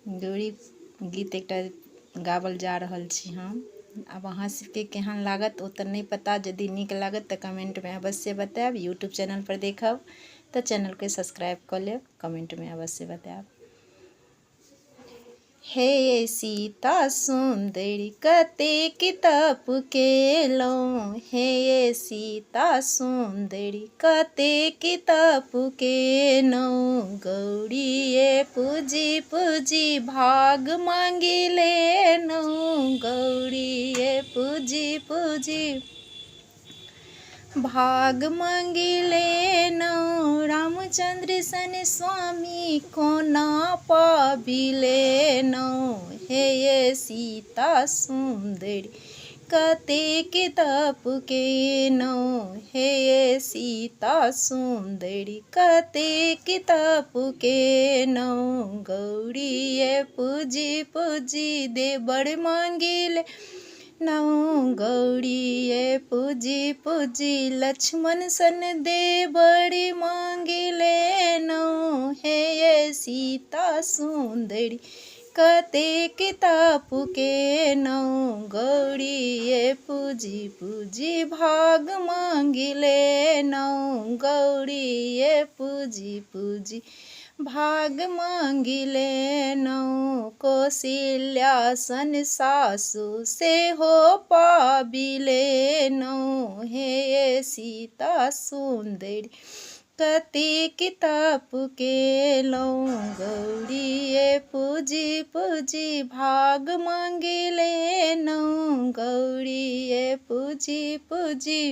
गौरी गीत एकटा गावल जा रहल छी हम। आब अहाँ सबके केहन लागत ओ तऽ नहीं पता। यदि नीक लागत तऽ कमेंट में अवश्य बताएब। यूट्यूब चैनल पर देखब तऽ चैनल के सब्सक्राइब कर लेब। कमेंट में अवश्य बताएब। हे सीता सुंदरी कतेक तप केलहुँ, हे सीता सुंदरी कतेक तप केलहुँ। गौरीये पूजी पूजी भाग मांगि लेलहुँ, गौरीये पूजी पूजी भाग मांगि लेलहुँ। रामचंद्र सन स्वामी कोना पाबि लेलहुँ, हे सीता सुंदरी कतेक तप केलहुँ, हे सीता सुंदरी कतेक तप केलहुँ। गौरीये पूजी पूजी देवर मांगि लेलहुँ, गौरीये पूजी पूजी लक्ष्मण सन देवर मांगि लेलहुँ, हे सीता सुंदरी कतेक तप केलहुँ। गौरीये पूजी पूजी भाग मांगि लेलहुँ, गौरीये पूजी पूजी भाग मांगि लेलहुँ। कौशल्या सन सासु सेहो पाबि लेलहुँ, हे सीता सुंदरी कतेक तप केलहुँ। गौरीये पूजी पूजी भाग मांगि लेलहुँ, गौरीये पूजी पूजी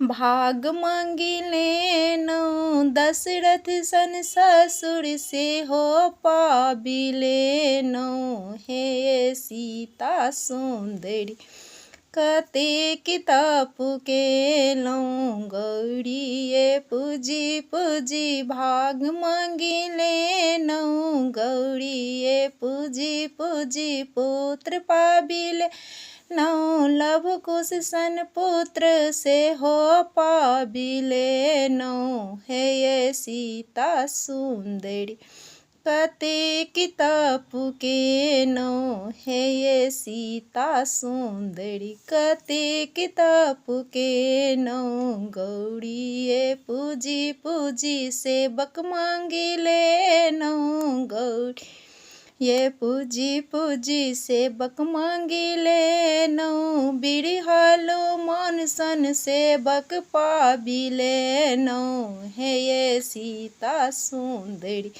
भाग मांगि लेलहुँ। दशरथ सन ससुर सेहो पाबि लेलहुँ, हे सीता सुंदरी कतेक तप केलहुँ। गौरीये पूजी पूजी भाग मांगि लेलहुँ, गौरीये पूजी पूजी पुत्र पाबि लेलहुँ। लव कुश सन पुत्र सेहो पाबि लेलहुँ, हे सीता सुंदरी कतेक तप केलहुँ, हे सीता सुंदरी कतेक तप केलहुँ। गौरीये पूजी पूजी सेवक मांगि लेलहुँ, गौरीये पूजी पूजी सेवक मांगि लेलहुँ। बिरहलो मन सन सेवक पाबि लेलहुँ, हे सीता सुंदरी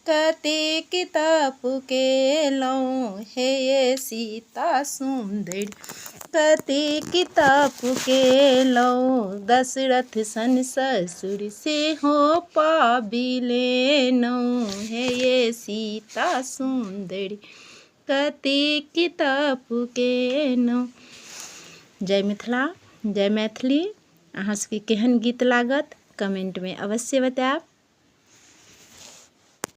कतेक तप केलहुँ, हे सीता सुंदरी कतेक तप केलहुँ। दशरथ सन ससुर सेहो पाबि लेलहुँ, हे सीता सुंदरी कतेक तप केलहुँ। जय मिथिला, जय मैथिली। अहाँ सबके केहन गीत लागत कमेंट में अवश्य बताएब।